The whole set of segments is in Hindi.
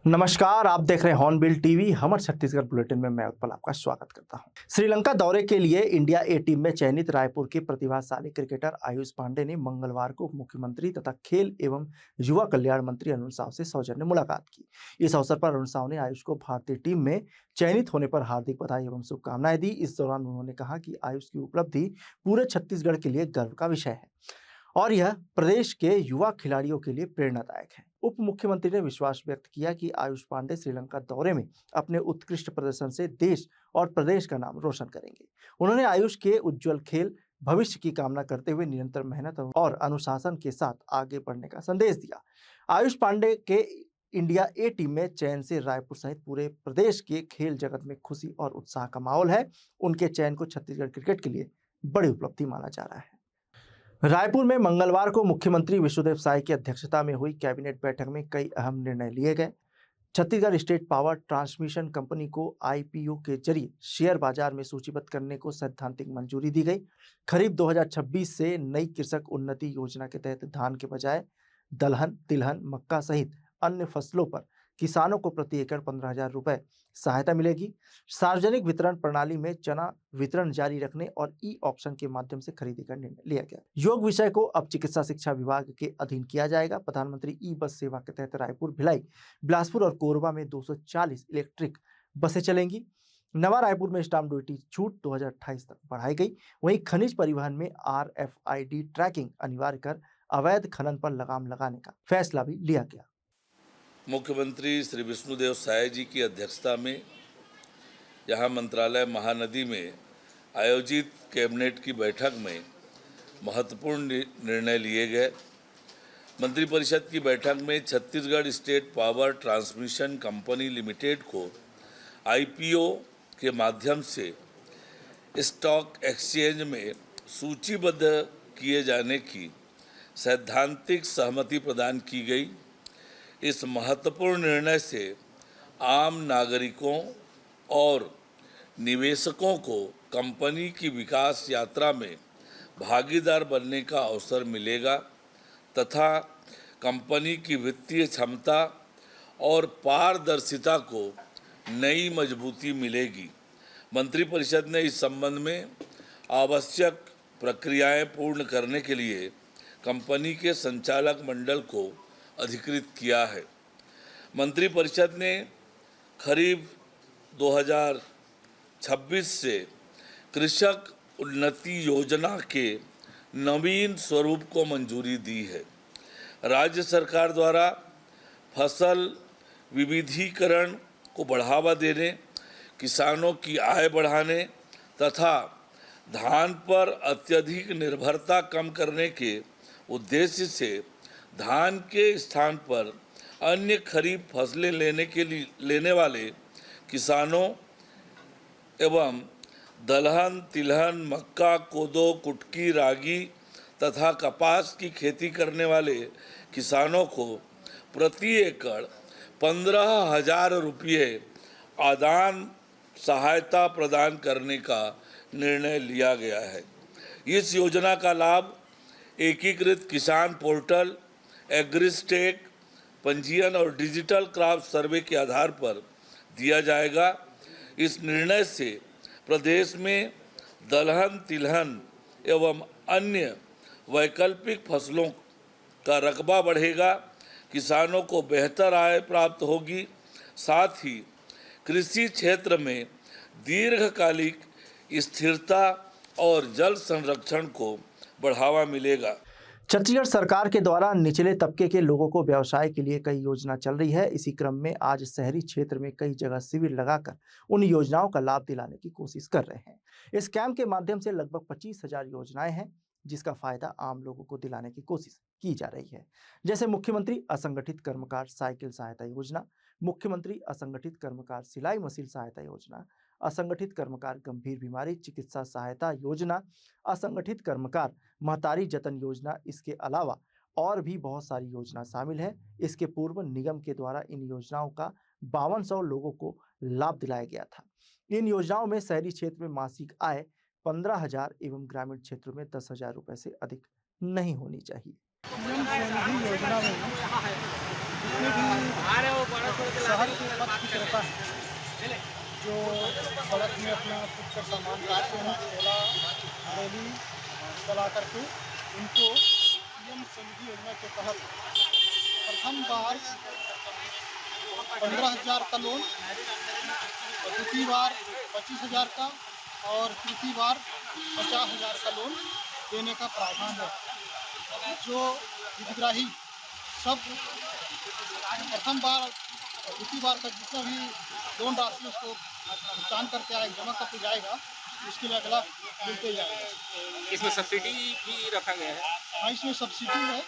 नमस्कार, आप देख रहे हैं हॉर्नबिल टीवी। हमर छत्तीसगढ़ बुलेटिन में मैं उत्पल आपका स्वागत करता हूं। श्रीलंका दौरे के लिए इंडिया ए टीम में चयनित रायपुर के प्रतिभाशाली क्रिकेटर आयुष पांडे ने मंगलवार को उप मुख्यमंत्री तथा खेल एवं युवा कल्याण मंत्री अरुण साव से सौजन्य मुलाकात की। इस अवसर पर अरुण साव ने आयुष को भारतीय टीम में चयनित होने पर हार्दिक बधाई एवं शुभकामनाएं दी। इस दौरान उन्होंने कहा कि आयुष की उपलब्धि पूरे छत्तीसगढ़ के लिए गर्व का विषय है और यह प्रदेश के युवा खिलाड़ियों के लिए प्रेरणादायक है। उप मुख्यमंत्री ने विश्वास व्यक्त किया कि आयुष पांडे श्रीलंका दौरे में अपने उत्कृष्ट प्रदर्शन से देश और प्रदेश का नाम रोशन करेंगे। उन्होंने आयुष के उज्जवल खेल भविष्य की कामना करते हुए निरंतर मेहनत और अनुशासन के साथ आगे बढ़ने का संदेश दिया। आयुष पांडे के इंडिया ए टीम में चयन से रायपुर सहित पूरे प्रदेश के खेल जगत में खुशी और उत्साह का माहौल है। उनके चयन को छत्तीसगढ़ क्रिकेट के लिए बड़ी उपलब्धि माना जा रहा है। रायपुर में मंगलवार को मुख्यमंत्री विष्णुदेव साय की अध्यक्षता में हुई कैबिनेट बैठक में कई अहम निर्णय लिए गए। Chhattisgarh state power transmission company को आईपीओ के जरिए शेयर बाजार में सूचीबद्ध करने को सैद्धांतिक मंजूरी दी गई। खरीफ 2026 से नई कृषक उन्नति योजना के तहत धान के बजाय दलहन, तिलहन, मक्का सहित अन्य फसलों पर किसानों को प्रति एकड़ 15,000 रुपए सहायता मिलेगी। सार्वजनिक वितरण प्रणाली में चना वितरण जारी रखने और ई ऑक्शन के माध्यम से खरीदी का निर्णय लिया गया। योग विषय को अब चिकित्सा शिक्षा विभाग के अधीन किया जाएगा। प्रधानमंत्री ई बस सेवा के तहत रायपुर, भिलाई, बिलासपुर और कोरबा में 240 इलेक्ट्रिक बसें चलेंगी। नवा रायपुर में स्टाम्प ड्यूटी छूट 2028 तक बढ़ाई गई। वहीं खनिज परिवहन में RFID ट्रैकिंग अनिवार्य कर अवैध खनन पर लगाम लगाने का फैसला भी लिया गया। मुख्यमंत्री श्री विष्णुदेव साय जी की अध्यक्षता में यहाँ मंत्रालय महानदी में आयोजित कैबिनेट की बैठक में महत्वपूर्ण निर्णय लिए गए। मंत्रिपरिषद की बैठक में Chhattisgarh state power transmission company limited को आईपीओ के माध्यम से स्टॉक एक्सचेंज में सूचीबद्ध किए जाने की सैद्धांतिक सहमति प्रदान की गई। इस महत्वपूर्ण निर्णय से आम नागरिकों और निवेशकों को कंपनी की विकास यात्रा में भागीदार बनने का अवसर मिलेगा तथा कंपनी की वित्तीय क्षमता और पारदर्शिता को नई मजबूती मिलेगी। मंत्रिपरिषद ने इस संबंध में आवश्यक प्रक्रियाएं पूर्ण करने के लिए कंपनी के संचालक मंडल को अधिकृत किया है। मंत्रिपरिषद ने खरीफ 2026 से कृषक उन्नति योजना के नवीन स्वरूप को मंजूरी दी है। राज्य सरकार द्वारा फसल विविधीकरण को बढ़ावा देने, किसानों की आय बढ़ाने तथा धान पर अत्यधिक निर्भरता कम करने के उद्देश्य से धान के स्थान पर अन्य खरीफ फसलें लेने वाले किसानों एवं दलहन, तिलहन, मक्का, कोदो, कुटकी, रागी तथा कपास की खेती करने वाले किसानों को प्रति एकड़ 15,000 रुपये आदान सहायता प्रदान करने का निर्णय लिया गया है। इस योजना का लाभ एकीकृत किसान पोर्टल, एग्रीस्टेक पंजीयन और डिजिटल क्रॉप सर्वे के आधार पर दिया जाएगा। इस निर्णय से प्रदेश में दलहन, तिलहन एवं अन्य वैकल्पिक फसलों का रकबा बढ़ेगा, किसानों को बेहतर आय प्राप्त होगी, साथ ही कृषि क्षेत्र में दीर्घकालिक स्थिरता और जल संरक्षण को बढ़ावा मिलेगा। छत्तीसगढ़ सरकार के द्वारा निचले तबके के लोगों को व्यवसाय के लिए कई योजना चल रही है। इसी क्रम में आज शहरी क्षेत्र में कई जगह शिविर लगाकर उन योजनाओं का लाभ दिलाने की कोशिश कर रहे हैं। इस कैंप के माध्यम से लगभग 25,000 योजनाएं हैं जिसका फायदा आम लोगों को दिलाने की कोशिश की जा रही है। जैसे मुख्यमंत्री असंगठित कर्मकार साइकिल सहायता योजना, मुख्यमंत्री असंगठित कर्मकार सिलाई मशीन सहायता योजना, असंगठित कर्मकार गंभीर बीमारी चिकित्सा सहायता योजना, असंगठित कर्मकार महतारी जतन योजना। इसके अलावा और भी बहुत सारी योजना शामिल है। इसके पूर्व निगम के द्वारा इन योजनाओं का 5200 लोगों को लाभ दिलाया गया था। इन योजनाओं में शहरी क्षेत्र में मासिक आय 15,000 एवं ग्रामीण क्षेत्रों में 10,000 रुपए से अधिक नहीं होनी चाहिए। जितने भी शहर के पथ विक्रेता हैं जो सड़क में अपना कुछ कर सामान रखते हैं, ठेला रेली चला करके, उनको पीएम स्वनिधि योजना के तहत प्रथम बार 15,000 का लोन, दूसरी बार 25,000 का और तीसरी बार 50,000 का लोन देने का प्रावधान है। जो हितग्राही सब प्रथम बार और दूसरी बार का जितना भी लोन राशि उसको भुगतान करके आएगा, जमा करके जाएगा, उसके लिए अगला मिलते जाएगा। इसमें सब्सिडी भी रखा गया है? हाँ, इसमें सब्सिडी है।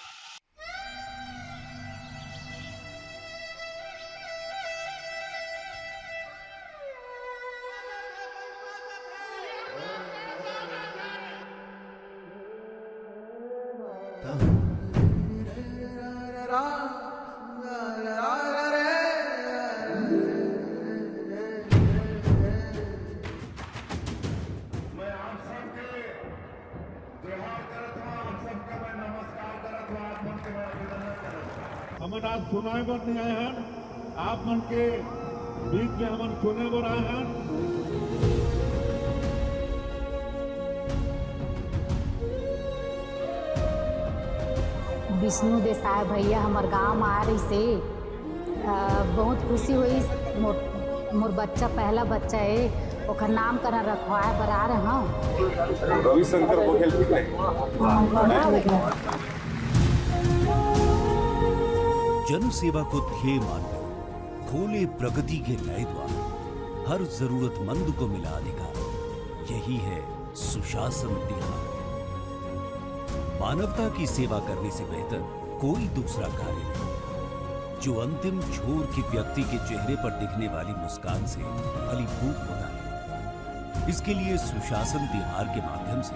हमन आज सुनाए बर नहीं आए हैं, आप मन के बीच में हमन सुने बर आए हैं। विष्णु देसाई भैया हमार गांव में आ रही से बहुत खुशी हुई। मोर बच्चा पहला बच्चा है, ओकर नाम करा रखवाए बर आ रहे हैं। रविशंकर बघेल ठीक है। जन सेवा को ध्येय मानकर खोले प्रगति के नए द्वार, हर जरूरतमंद को मिला अधिकार, यही है सुशासन तिहार। मानवता की सेवा करने से बेहतर कोई दूसरा कार्य नहीं, जो अंतिम छोर के व्यक्ति के चेहरे पर दिखने वाली मुस्कान से फलीभूत होता है। इसके लिए सुशासन तिहार के माध्यम से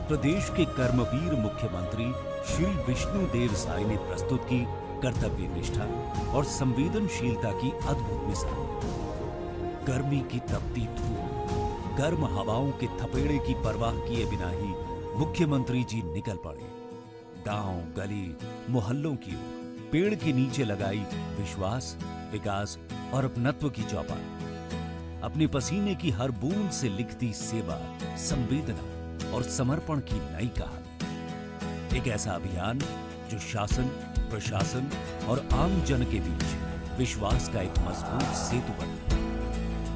प्रदेश के कर्मवीर मुख्यमंत्री श्री विष्णु देव साई ने प्रस्तुत की कर्तव्य निष्ठा और संवेदनशीलता की अद्भुत मिसाल। गर्मी की तपती धूप, गर्म हवाओं के थपेड़े की परवाह किए बिना ही मुख्यमंत्री जी निकल पड़े। गांव गली मोहल्लों की ओर पेड़ के नीचे लगाई विश्वास, विकास और अपनत्व की चौपाल। अपने पसीने की हर बूंद से लिखती सेवा, संवेदना और समर्पण की नई कहानी। एक ऐसा अभियान जो शासन, प्रशासन और आम जन के बीच विश्वास का एक मजबूत सेतु बना,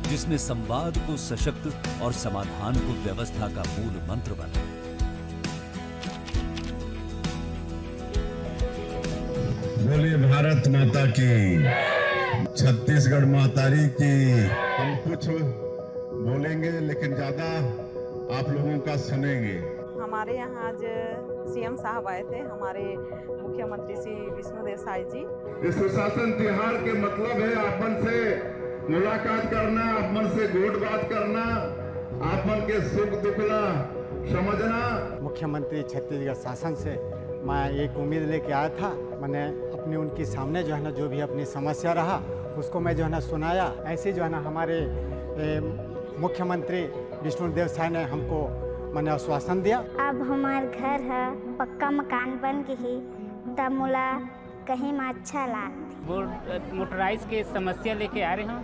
जिसने संवाद को सशक्त और समाधान को व्यवस्था का मूल मंत्र बना। बोले भारत माता की, छत्तीसगढ़ मातारी की। हम कुछ बोलेंगे लेकिन ज्यादा आप लोगों का सुनेंगे। हमारे यहाँ आज सीएम साहब आए थे, हमारे मुख्यमंत्री श्री विष्णु देव साई जी। इस सुशासन तिहार के मतलब है आप मन से मुलाकात करना, आप मन से गोट बात करना, आप मन के सुख दुखला समझना। मुख्यमंत्री छत्तीसगढ़ शासन से मैं एक उम्मीद लेके आया था। मैंने अपने उनके सामने जो है ना, जो भी अपनी समस्या रहा उसको मैं जो है ना सुनाया। ऐसे जो है ना हमारे मुख्यमंत्री विष्णु देव साई ने हमको मैंने आश्वासन दिया। अब हमार घर है पक्का मकान बन गई, तब मोला कहीं में अच्छा लाग। मोटराइज के समस्या लेके आ रहे हैं,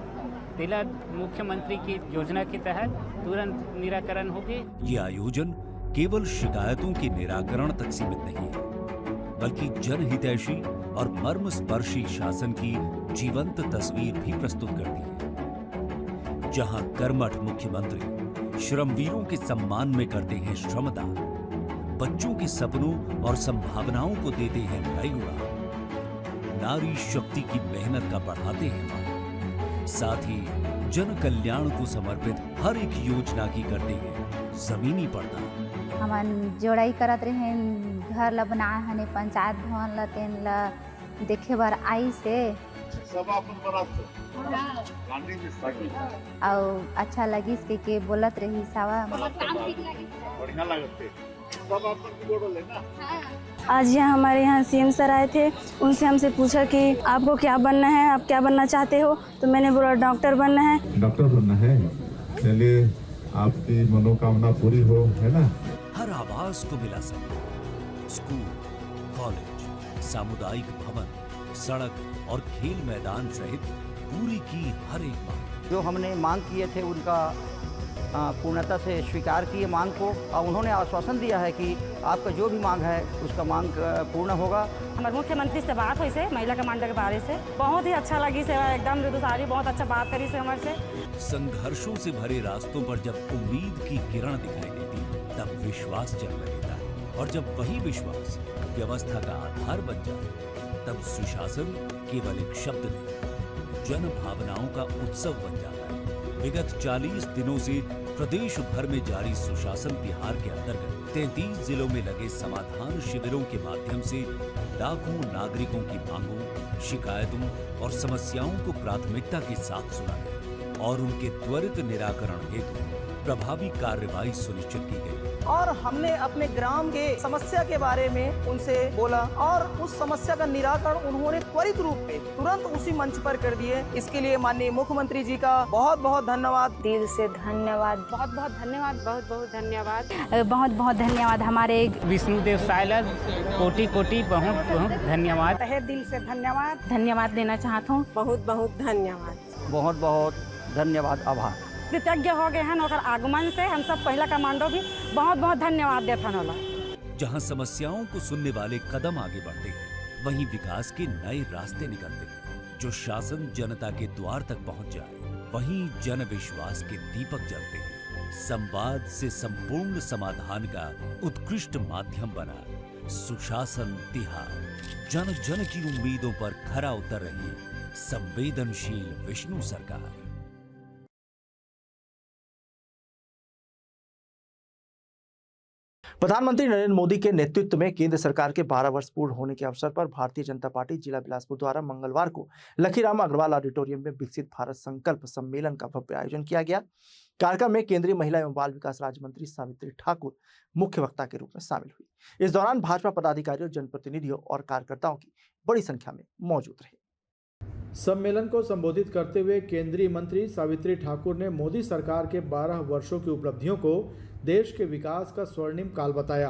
तिला मुख्यमंत्री की योजना के तहत तुरंत निराकरण हो गए। ये आयोजन केवल शिकायतों के निराकरण तक सीमित नहीं है, बल्कि जनहितैषी और मर्मस्पर्शी शासन की जीवंत तस्वीर भी प्रस्तुत करती है। जहां कर्मठ मुख्यमंत्री श्रमवीरों के सम्मान में करते हैं श्रमदान, बच्चों के सपनों और संभावनाओं को देते हैं नई उड़ान, नारी शक्ति की मेहनत का बढ़ाते हैं मान, साथ ही जन कल्याण को समर्पित हर एक योजना की करते हैं जमीनी पर्दा। हमन जोड़ाई करत रहे, घर ला बनाए हने, पंचायत भवन ला तेन ला देखे बार आई से सब अपन बनाते और अच्छा लगी के बोलत रही सावा। बढ़िया लगते सब अपन जोड़ लेना। आज यहाँ हमारे यहाँ सीएम सर आए थे, उनसे हमसे पूछा कि आपको क्या बनना है, आप क्या बनना चाहते हो, तो मैंने बोला डॉक्टर बनना है। डॉक्टर बनना है, चलिए आपकी मनोकामना पूरी हो, है ना। हर आवाज को मिला सकता, स्कूल, कॉलेज, सामुदायिक भवन, सड़क और खेल मैदान सहित पूरी की हर एक मांग। जो हमने मांग किए थे उनका पूर्णता से स्वीकार किए मांग को, और उन्होंने आश्वासन दिया है कि आपका जो भी मांग है उसका मांग पूर्ण होगा। हमारे मुख्यमंत्री से बात हुई से महिला कमांडर के बारे से बहुत ही अच्छा लगी से, एकदम मृदुसारी बहुत अच्छा बात करी से हमारे से। संघर्षों से भरे रास्तों पर जब उम्मीद की किरण दिखाई देती तब विश्वास जन्म लेता है, और जब वही विश्वास व्यवस्था का आधार बन जाए तब सुशासन केवल एक शब्द नहीं, जन भावनाओं का उत्सव बन जाता है। विगत 40 दिनों से प्रदेश भर में जारी सुशासन तिहार के अंतर्गत 33 जिलों में लगे समाधान शिविरों के माध्यम से लाखों नागरिकों की मांगों, शिकायतों और समस्याओं को प्राथमिकता के साथ सुना गया और उनके त्वरित निराकरण हेतु प्रभावी कार्रवाई सुनिश्चित की गई। और हमने अपने ग्राम के समस्या के बारे में उनसे बोला और उस समस्या का निराकरण उन्होंने त्वरित रूप में तुरंत उसी मंच पर कर दिए। इसके लिए माननीय मुख्यमंत्री जी का बहुत बहुत धन्यवाद। दिल से धन्यवाद, बहुत बहुत धन्यवाद, बहुत बहुत धन्यवाद, बहुत बहुत धन्यवाद। हमारे विष्णुदेव साइलर कोटि कोटि बहुत बहुत धन्यवाद। तहे दिल से धन्यवाद, धन्यवाद देना चाहता हूँ। बहुत बहुत धन्यवाद, बहुत बहुत धन्यवाद, आभार। कृतज्ञ हो गए हैं ओकर आगमन से। हम सब पहला कमांडो भी बहुत बहुत धन्यवाद देता होला। जहां समस्याओं को सुनने वाले कदम आगे बढ़ते हैं, वहीं विकास के नए रास्ते निकलते हैं। जो शासन जनता के द्वार तक पहुंच जाए, वहीं जन विश्वास के दीपक जलते हैं। संवाद से संपूर्ण समाधान का उत्कृष्ट माध्यम बना सुशासन तिहार। जन जन की उम्मीदों पर खरा उतर रही संवेदनशील विष्णु सरकार। प्रधानमंत्री नरेंद्र मोदी के नेतृत्व में केंद्र सरकार के 12 वर्ष पूर्ण होने के अवसर पर भारतीय जनता पार्टी जिला बिलासपुर द्वारा मंगलवार को लखीराम अग्रवाल ऑडिटोरियम में विकसित भारत संकल्प सम्मेलन का भव्य आयोजन किया गया। कार्यक्रम में केंद्रीय महिला एवं बाल विकास राज्य मंत्री सावित्री ठाकुर मुख्य वक्ता के रूप में शामिल हुई। इस दौरान भाजपा पदाधिकारियों, जनप्रतिनिधियों और कार्यकर्ताओं की बड़ी संख्या में मौजूद रहे। सम्मेलन को संबोधित करते हुए केंद्रीय मंत्री सावित्री ठाकुर ने मोदी सरकार के 12 वर्षों की उपलब्धियों को देश के विकास का स्वर्णिम काल बताया।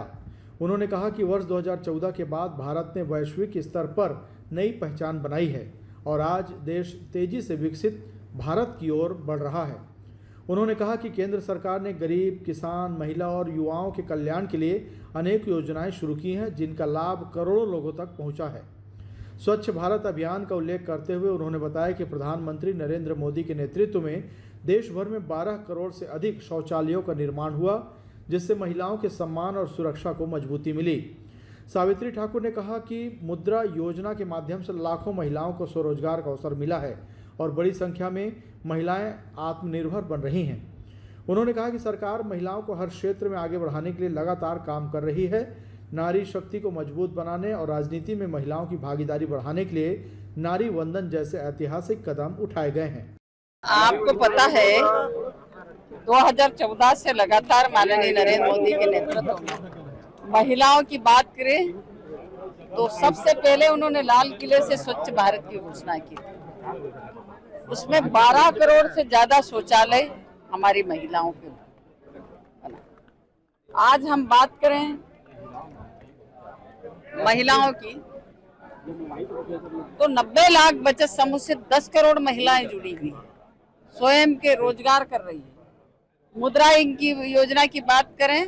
उन्होंने कहा कि वर्ष 2014 के बाद भारत ने वैश्विक स्तर पर नई पहचान बनाई है और आज देश तेजी से विकसित भारत की ओर बढ़ रहा है। उन्होंने कहा कि केंद्र सरकार ने गरीब, किसान, महिला और युवाओं के कल्याण के लिए अनेक योजनाएं शुरू की हैं, जिनका लाभ करोड़ों लोगों तक पहुंचा है। स्वच्छ भारत अभियान का उल्लेख करते हुए उन्होंने बताया कि प्रधानमंत्री नरेंद्र मोदी के नेतृत्व में देश भर में 12 करोड़ से अधिक शौचालयों का निर्माण हुआ, जिससे महिलाओं के सम्मान और सुरक्षा को मजबूती मिली। सावित्री ठाकुर ने कहा कि मुद्रा योजना के माध्यम से लाखों महिलाओं को स्वरोजगार का अवसर मिला है और बड़ी संख्या में महिलाएं आत्मनिर्भर बन रही हैं। उन्होंने कहा कि सरकार महिलाओं को हर क्षेत्र में आगे बढ़ाने के लिए लगातार काम कर रही है। नारी शक्ति को मजबूत बनाने और राजनीति में महिलाओं की भागीदारी बढ़ाने के लिए नारी वंदन जैसे ऐतिहासिक कदम उठाए गए हैं। आपको पता है 2014 से लगातार माननीय नरेंद्र मोदी के नेतृत्व में महिलाओं की बात करें तो सबसे पहले उन्होंने लाल किले से स्वच्छ भारत की घोषणा की थी। उसमें 12 करोड़ से ज्यादा शौचालय हमारी महिलाओं के बना। आज हम बात करें महिलाओं की तो 90 लाख बचत समूह से 10 करोड़ महिलाएं जुड़ी हुई हैं, स्वयं के रोजगार कर रही है। मुद्रा की योजना की बात करें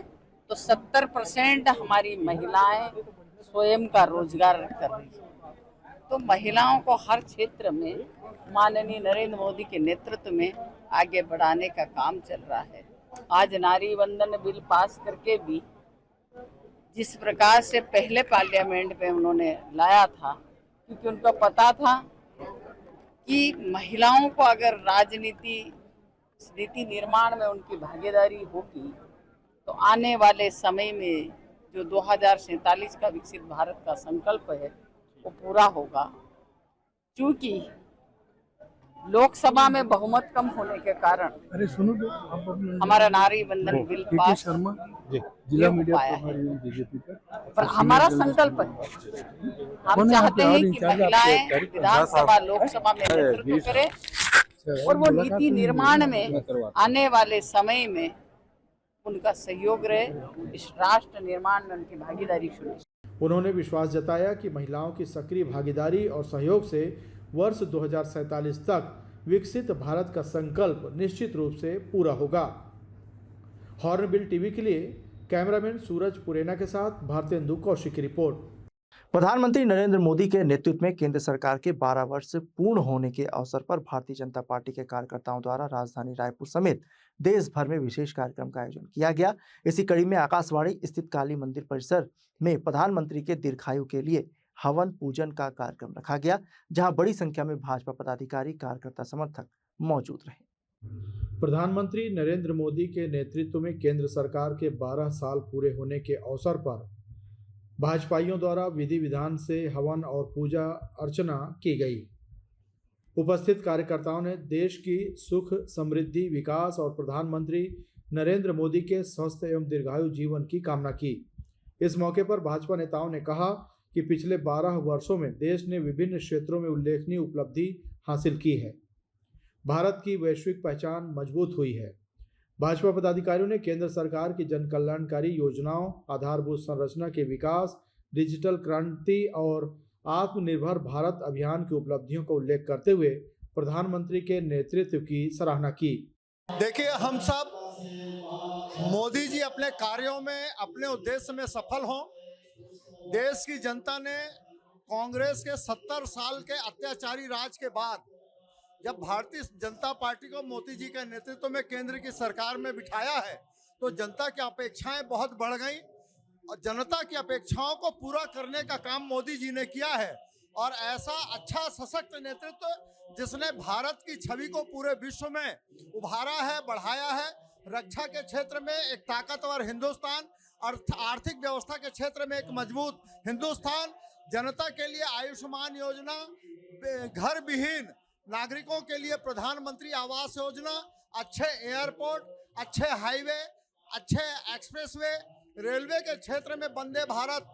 तो 70% हमारी महिलाएं स्वयं का रोजगार कर रही है। तो महिलाओं को हर क्षेत्र में माननीय नरेंद्र मोदी के नेतृत्व में आगे बढ़ाने का काम चल रहा है। आज नारी वंदन बिल पास करके भी जिस प्रकार से पहले पार्लियामेंट में उन्होंने लाया था, क्योंकि उनको पता था कि महिलाओं को अगर राजनीति नीति निर्माण में उनकी भागीदारी होगी तो आने वाले समय में जो 2047 का विकसित भारत का संकल्प है वो पूरा होगा। क्योंकि लोकसभा में बहुमत कम होने के कारण हमारा नारी वंदन बिल पास जिला मीडिया पर हमारा संकल्प है। हम चाहते हैं कि महिलाएं विधानसभा लोकसभा में नेतृत्व करें और वो नीति निर्माण में आने वाले समय में उनका सहयोग रहे, इस राष्ट्र निर्माण में उनकी भागीदारी शुरू। उन्होंने विश्वास जताया कि महिलाओं की सक्रिय भागीदारी और सहयोग से वर्ष 2047 तक विकसित भारत का संकल्प निश्चित रूप से पूरा होगा। हॉर्नबिल टीवी के लिए कैमरामैन सूरज पुरेना के साथ भारतेंदु कौशिक की रिपोर्ट। प्रधानमंत्री नरेंद्र मोदी के नेतृत्व में केंद्र सरकार के 12 वर्ष पूर्ण होने के अवसर पर भारतीय जनता पार्टी के कार्यकर्ताओं द्वारा राजधानी रायपुर समेत देश भर में विशेष कार्यक्रम का आयोजन किया गया। इसी कड़ी में आकाशवाणी स्थित काली मंदिर परिसर में प्रधानमंत्री के दीर्घायु के लिए हवन पूजन का कार्यक्रम रखा गया, जहां बड़ी संख्या में भाजपा पदाधिकारी, कार्यकर्ता, समर्थक मौजूद रहे। प्रधानमंत्री नरेंद्र मोदी के नेतृत्व में केंद्र सरकार के 12 साल पूरे होने के अवसर पर भाजपाइयों द्वारा विधि विधान से हवन और पूजा अर्चना की गई। उपस्थित कार्यकर्ताओं ने देश की सुख, समृद्धि, विकास और प्रधानमंत्री नरेंद्र मोदी के स्वस्थ एवं दीर्घायु जीवन की कामना की। इस मौके पर भाजपा नेताओं ने कहा कि पिछले 12 वर्षों में देश ने विभिन्न क्षेत्रों में उल्लेखनीय उपलब्धि हासिल की है। भारत की वैश्विक पहचान मजबूत हुई है। भाजपा पदाधिकारियों ने केंद्र सरकार की जन कल्याणकारी योजनाओं, आधारभूत संरचना के विकास, डिजिटल क्रांति और आत्मनिर्भर भारत अभियान की उपलब्धियों का उल्लेख करते हुए प्रधानमंत्री के नेतृत्व की सराहना की। देखिए, हम सब मोदी जी अपने कार्यों में, अपने उद्देश्य में सफल हों। देश की जनता ने कांग्रेस के 70 साल के अत्याचारी राज के बाद जब भारतीय जनता पार्टी को मोदी जी के नेतृत्व में केंद्र की सरकार में बिठाया है, तो जनता की अपेक्षाएं बहुत बढ़ गई और जनता की अपेक्षाओं को पूरा करने का काम मोदी जी ने किया है। और ऐसा अच्छा सशक्त नेतृत्व जिसने भारत की छवि को पूरे विश्व में उभारा है, बढ़ाया है। रक्षा के क्षेत्र में एक ताकतवर हिंदुस्तान, आर्थिक व्यवस्था के क्षेत्र में एक मजबूत हिंदुस्तान, जनता के लिए आयुष्मान योजना, घर विहीन नागरिकों के लिए प्रधानमंत्री आवास योजना, अच्छे एयरपोर्ट, अच्छे हाईवे, अच्छे एक्सप्रेसवे, रेलवे के क्षेत्र में वंदे भारत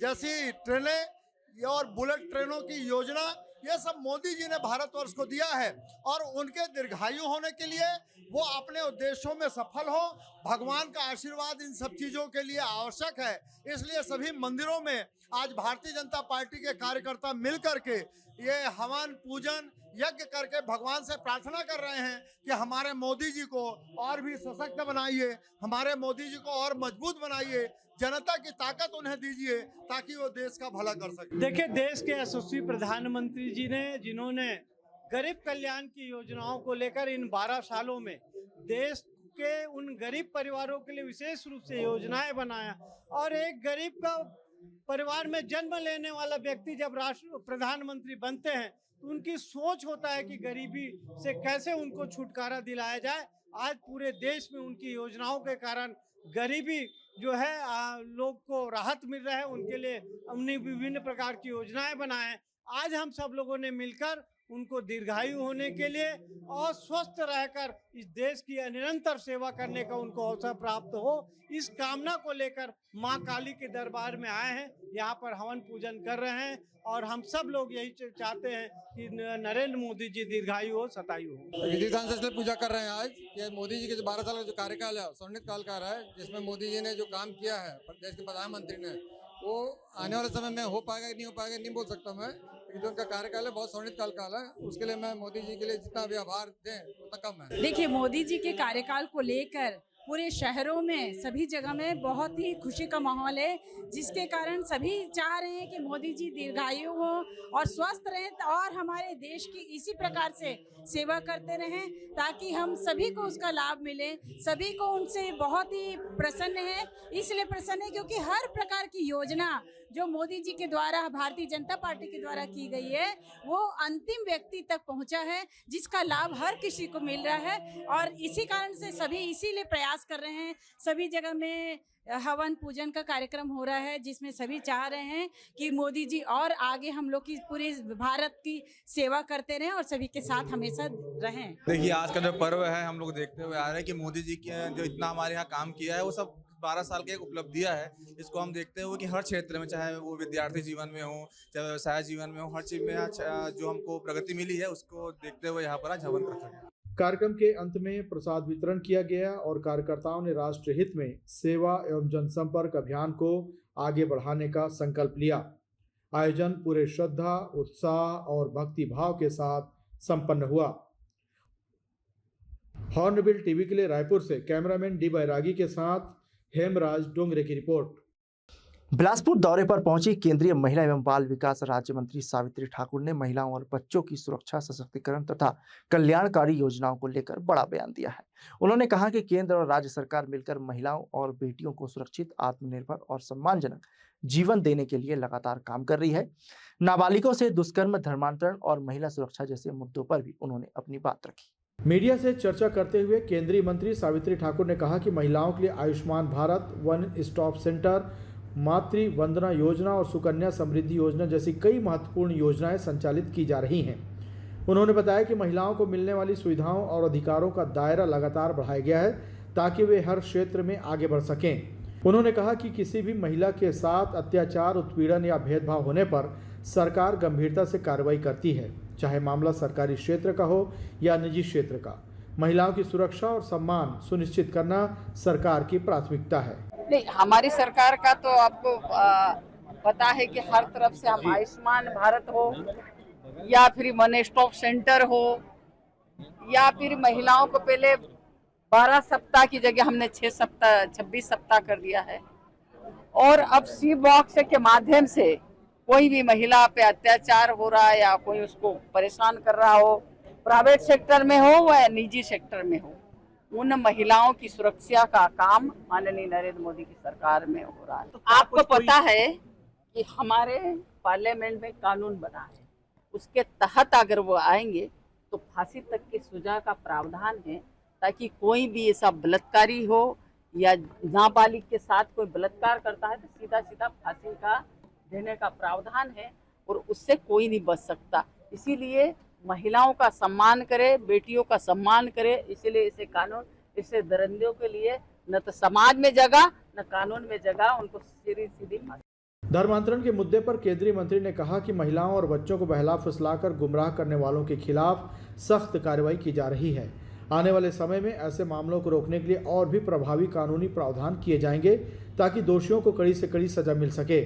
जैसी ट्रेनें और बुलेट ट्रेनों की योजना, ये सब मोदी जी ने भारतवर्ष को दिया है। और उनके दीर्घायु होने के लिए वो अपने उद्देश्यों में सफल हो, भगवान का आशीर्वाद इन सब चीज़ों के लिए आवश्यक है। इसलिए सभी मंदिरों में आज भारतीय जनता पार्टी के कार्यकर्ता मिलकर के ये हवन, पूजन, यज्ञ करके भगवान से प्रार्थना कर रहे हैं कि हमारे मोदी जी को और भी सशक्त बनाइए, हमारे मोदी जी को और मजबूत बनाइए, जनता की ताकत उन्हें दीजिए ताकि वो देश का भला कर सके। देखिए, देश के यशस्वी प्रधानमंत्री जी ने, जिन्होंने गरीब कल्याण की योजनाओं को लेकर इन 12 सालों में देश के उन गरीब परिवारों के लिए विशेष रूप से योजनाएं बनाया। और एक गरीब का परिवार में जन्म लेने वाला व्यक्ति जब राष्ट्र प्रधानमंत्री बनते हैं तो उनकी सोच होता है कि गरीबी से कैसे उनको छुटकारा दिलाया जाए। आज पूरे देश में उनकी योजनाओं के कारण गरीबी जो है लोग को राहत मिल रहा है। उनके लिए हमने विभिन्न प्रकार की योजनाएं बनाए। आज हम सब लोगों ने मिलकर उनको दीर्घायु होने के लिए और स्वस्थ रहकर इस देश की निरंतर सेवा करने का उनको अवसर प्राप्त हो, इस कामना को लेकर मां काली के दरबार में आए हैं। यहाँ पर हवन पूजन कर रहे हैं और हम सब लोग यही चाहते हैं कि नरेंद्र मोदी जी दीर्घायु हो, शतायु हो। विधि विधान से इसलिए पूजा कर रहे हैं आज कि मोदी जी के जो 12 साल का जो कार्यकाल है, स्वर्णिम काल का रहा है, जिसमें मोदी जी ने जो काम किया है देश के प्रधानमंत्री ने, वो आने वाले समय में हो पाएगा नहीं हो पाएगा नहीं बोल सकता मैं, लेकिन जो उनका कार्यकाल है बहुत स्वर्णिम काल है। उसके लिए मैं मोदी जी के लिए जितना भी आभार दें उतना कम है। देखिए, मोदी जी के कार्यकाल को लेकर पूरे शहरों में, सभी जगह में बहुत ही खुशी का माहौल है, जिसके कारण सभी चाह रहे हैं कि मोदी जी दीर्घायु हो और स्वस्थ रहें और हमारे देश की इसी प्रकार से सेवा करते रहें ताकि हम सभी को उसका लाभ मिले। सभी को उनसे बहुत ही प्रसन्न है, इसलिए प्रसन्न है क्योंकि हर प्रकार की योजना जो मोदी जी के द्वारा, भारतीय जनता पार्टी के द्वारा की गई है, वो अंतिम व्यक्ति तक पहुंचा है, जिसका लाभ हर किसी को मिल रहा है। और इसी कारण से सभी इसीलिए प्रयास कर रहे हैं। सभी जगह में हवन पूजन का कार्यक्रम हो रहा है, जिसमें सभी चाह रहे हैं कि मोदी जी और आगे हम लोग की पूरे भारत की सेवा करते रहें और सभी के साथ हमेशा रहें। देखिए, आज का जो पर्व है हम लोग देखते हुए आ रहे हैं कि मोदी जी के जो इतना हमारे यहाँ काम किया है वो सब 12 साल की एक उपलब्धियां है। इसको हम देखते हुए कि हर क्षेत्र में, चाहे वो विद्यार्थी जीवन में हो, चाहे व्यवसाय जीवन में हो, हर चीज में जो हमको प्रगति मिली है उसको देखते हुए यहाँ पर आज हवन रखा गया। कार्यक्रम के अंत में प्रसाद वितरण किया गया और कार्यकर्ताओं ने राष्ट्र हित में सेवा एवं जनसंपर्क अभियान को आगे बढ़ाने का संकल्प लिया। आयोजन पूरे श्रद्धा, उत्साह और भक्ति भाव के साथ संपन्न हुआ। हॉर्नबिल टीवी के लिए रायपुर से कैमरामैन डी बैरागी के साथ हेमराज डोंगरे की रिपोर्ट। बिलासपुर दौरे पर पहुंची केंद्रीय महिला एवं बाल विकास राज्य मंत्री सावित्री ठाकुर ने महिलाओं और बच्चों की सुरक्षा, सशक्तिकरण तथा कल्याणकारी योजनाओं को लेकर बड़ा बयान दिया है। उन्होंने कहा कि केंद्र और राज्य सरकार मिलकर महिलाओं और बेटियों को सुरक्षित, आत्मनिर्भर और सम्मानजनक जीवन देने के लिए लगातार काम कर रही है। नाबालिगों से दुष्कर्म, धर्मांतरण और महिला सुरक्षा जैसे मुद्दों पर भी उन्होंने अपनी बात रखी। मीडिया से चर्चा करते हुए केंद्रीय मंत्री सावित्री ठाकुर ने कहा कि महिलाओं के लिए Ayushman Bharat, one stop centre, मातृ वंदना योजना और सुकन्या समृद्धि योजना जैसी कई महत्वपूर्ण योजनाएं संचालित की जा रही हैं। उन्होंने बताया कि महिलाओं को मिलने वाली सुविधाओं और अधिकारों का दायरा लगातार बढ़ाया गया है ताकि वे हर क्षेत्र में आगे बढ़ सकें। उन्होंने कहा कि किसी भी महिला के साथ अत्याचार, उत्पीड़न या भेदभाव होने पर सरकार गंभीरता से कार्रवाई करती है, चाहे मामला सरकारी क्षेत्र का हो या निजी क्षेत्र का। महिलाओं की सुरक्षा और सम्मान सुनिश्चित करना सरकार की प्राथमिकता है। नहीं, हमारी सरकार का तो आपको पता है कि हर तरफ से हम आयुष्मान भारत हो या फिर वन स्टॉप सेंटर हो या फिर महिलाओं को पहले 12 सप्ताह की जगह हमने 26 सप्ताह कर दिया है। और अब सी बॉक्स के माध्यम से कोई भी महिला पे अत्याचार हो रहा है या कोई उसको परेशान कर रहा हो, प्राइवेट सेक्टर में हो या निजी सेक्टर में हो, उन महिलाओं की सुरक्षा का काम माननीय नरेंद्र मोदी की सरकार में हो रहा है। तो आपको पता है कि हमारे पार्लियामेंट में कानून बना है, उसके तहत अगर वो आएंगे तो फांसी तक की सजा का प्रावधान है, ताकि कोई भी ऐसा बलात्कारी हो या नाबालिग के साथ कोई बलात्कार करता है तो सीधा सीधा फांसी का देने का प्रावधान है और उससे कोई नहीं बच सकता। इसीलिए महिलाओं का सम्मान करे, बेटियों का सम्मान करे, इसीलिए इसे कानून, इससे दरिंदों के लिए न तो समाज में जगह न कानून में जगह, उनको सीधी धर्मांतरण के मुद्दे पर केंद्रीय मंत्री ने कहा कि महिलाओं और बच्चों को बहला फुसलाकर गुमराह करने वालों के खिलाफ सख्त कार्रवाई की जा रही है। आने वाले समय में ऐसे मामलों को रोकने के लिए और भी प्रभावी कानूनी प्रावधान किए जाएंगे ताकि दोषियों को कड़ी से कड़ी सजा मिल सके।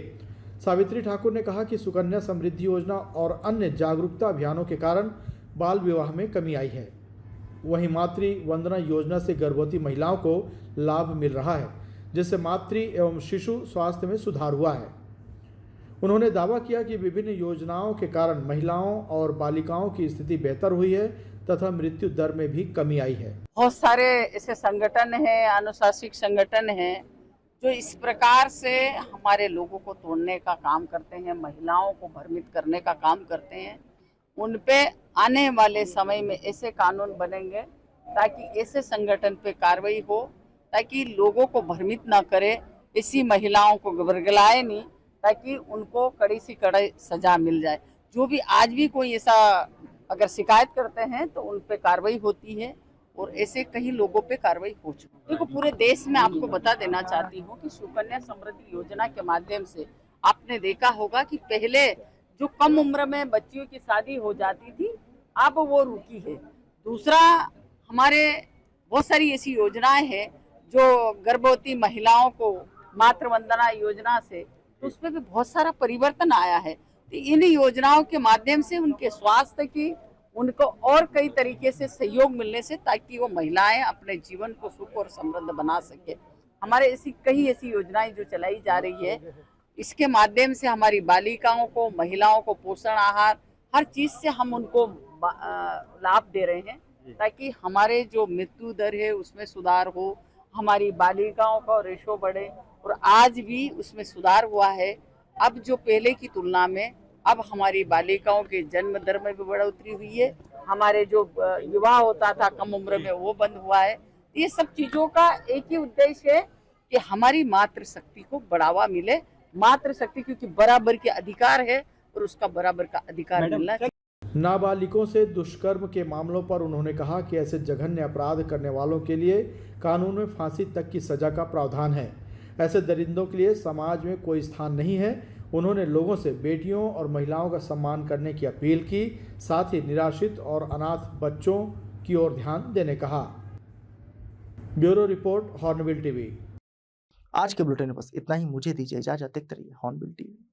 सावित्री ठाकुर ने कहा कि सुकन्या समृद्धि योजना और अन्य जागरूकता अभियानों के कारण बाल विवाह में कमी आई है। वहीं मातृ वंदना योजना से गर्भवती महिलाओं को लाभ मिल रहा है, जिससे मातृ एवं शिशु स्वास्थ्य में सुधार हुआ है। उन्होंने दावा किया कि विभिन्न योजनाओं के कारण महिलाओं और बालिकाओं की स्थिति बेहतर हुई है तथा मृत्यु दर में भी कमी आई है। बहुत सारे ऐसे संगठन हैं, अनुशासित संगठन हैं, जो इस प्रकार से हमारे लोगों को तोड़ने का काम करते हैं, महिलाओं को भ्रमित करने का काम करते हैं। उन पे आने वाले समय में ऐसे कानून बनेंगे ताकि ऐसे संगठन पे कार्रवाई हो, ताकि लोगों को भ्रमित ना करे, ऐसी महिलाओं को वर्गलाए नहीं, ताकि उनको कड़ी से कड़ी सजा मिल जाए। जो भी आज भी कोई ऐसा अगर शिकायत करते हैं तो उन पे कार्रवाई होती है और ऐसे कई लोगों पे कार्रवाई हो चुकी है। देखो, पूरे देश में आपको बता देना चाहती हूँ कि सुकन्या समृद्धि योजना के माध्यम से आपने देखा होगा कि पहले जो कम उम्र में बच्चियों की शादी हो जाती थी, अब वो रुकी है। दूसरा, हमारे बहुत सारी ऐसी योजनाएं हैं जो गर्भवती महिलाओं को मातृ वंदना योजना से, तो उसमें भी बहुत सारा परिवर्तन आया है। तो इन योजनाओं के माध्यम से उनके स्वास्थ्य की, उनको और कई तरीके से सहयोग मिलने से, ताकि वो महिलाएं अपने जीवन को सुख और समृद्ध बना सके। हमारे कई ऐसी योजनाएं जो चलाई जा रही है, इसके माध्यम से हमारी बालिकाओं को, महिलाओं को पोषण आहार, हर चीज से हम उनको लाभ दे रहे हैं, ताकि हमारे जो मृत्यु दर है उसमें सुधार हो, हमारी बालिकाओं का रेशो बढ़े। और आज भी उसमें सुधार हुआ है। अब जो पहले की तुलना में अब हमारी बालिकाओं के जन्म दर में भी बढ़ोतरी हुई है। हमारे जो विवाह होता था कम उम्र में, वो बंद हुआ है। ये सब चीजों का एक ही उद्देश्य है कि हमारी मातृशक्ति को बढ़ावा मिले। मातृशक्ति क्योंकि बराबर के अधिकार है और उसका बराबर का अधिकार मिलना चाहिए। नाबालिगों से दुष्कर्म के मामलों पर उन्होंने कहा कि ऐसे जघन्य अपराध करने वालों के लिए कानून में फांसी तक की सजा का प्रावधान है। ऐसे दरिंदों के लिए समाज में कोई स्थान नहीं है। उन्होंने लोगों से बेटियों और महिलाओं का सम्मान करने की अपील की। साथ ही निराश्रित और अनाथ बच्चों की ओर ध्यान देने कहा। Bureau report, hornbill TV. आज के बुलेटिन में बस इतना ही। मुझे दीजिए इजाजत। देखते रहिए हॉर्नबिल टीवी।